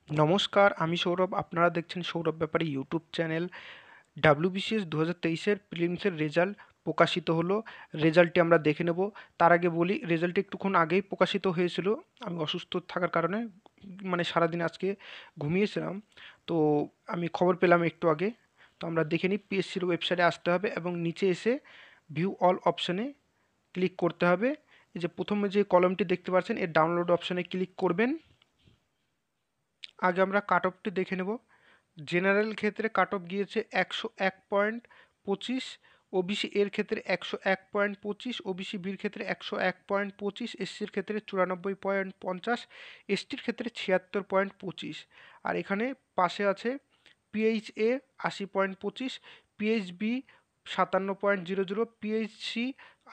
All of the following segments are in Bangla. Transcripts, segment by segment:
নমস্কার, আমি সৌরভ। আপনারা দেখছেন সৌরভ ব্যাপারী ইউটিউব চ্যানেল। ডাব্লিউবিসিএস 2023-এর প্রিলিমসের রেজাল্ট প্রকাশিত হলো। রেজাল্টটি আমরা দেখে নেব। তার আগে বলি, রেজাল্টটি একটুক্ষণ আগেই প্রকাশিত হয়েছিল। আমি অসুস্থ থাকার কারণে মানে সারাদিন আজকে ঘুমিয়েছিলাম। তো আমি খবর পেলাম একটু আগে। তো আমরা দেখে নিই। পিএসসির ওয়েবসাইটে আসতে হবে এবং নিচে এসে ভিউ অল অপশানে ক্লিক করতে হবে। এই যে প্রথমে যে কলমটি দেখতে পাচ্ছেন, এর ডাউনলোড অপশানে ক্লিক করবেন। আগে আমরা কাট অফটি দেখে নেব। জেনারেল ক্ষেত্রে কাট অফ গিয়েছে 101.25, ওবিসি এর ক্ষেত্রে 101.25, ওবিসি বির ক্ষেত্রে 101.25, এসসির ক্ষেত্রে 94.50, এসটির ক্ষেত্রে 76.25। আর এখানে পাশে আছে PHA 80.25, PHB 57.00, PHC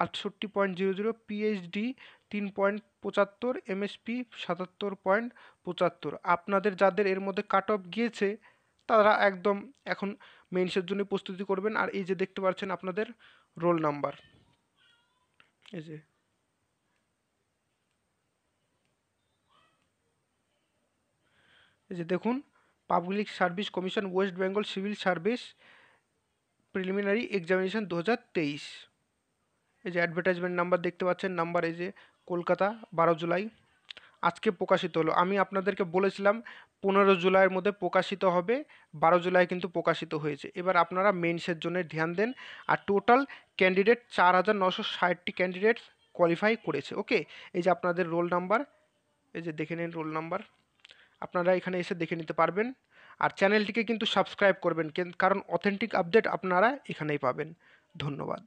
68.00, PhD 3.75, MSP 77.75। আপনাদের যাদের এর মধ্যে কাট অফ গিয়েছে তারা একদম এখন মেইনসের জন্য প্রস্তুতি করবেন। আর এই যে দেখতে পাচ্ছেন আপনাদের রোল নাম্বার, এই যে দেখুন, public service commission West Bengal civil service preliminary examination 2023। এই যে অ্যাডভার্টাইজমেন্ট নাম্বার দেখতে পাচ্ছেন, নাম্বার এই যে কলকাতা 12 জুলাই আজকে প্রকাশিত হলো। আমি আপনাদেরকে বলেছিলাম 15 জুলাইয়ের মধ্যে প্রকাশিত হবে, 12 জুলাই কিন্তু প্রকাশিত হয়েছে। এবার আপনারা মেইনসের জন্য ধ্যান দেন। আর টোটাল ক্যান্ডিডেট 4960টি ক্যান্ডিডেট কোয়ালিফাই করেছে। ওকে, এই যে আপনাদের রোল নাম্বার, এই যে দেখে নিন রোল নাম্বার। আপনারা এখানে এসে দেখে নিতে পারবেন। আর চ্যানেলটিকে কিন্তু সাবস্ক্রাইব করবেন, কারণ অথেন্টিক আপডেট আপনারা এখানেই পাবেন। ধন্যবাদ।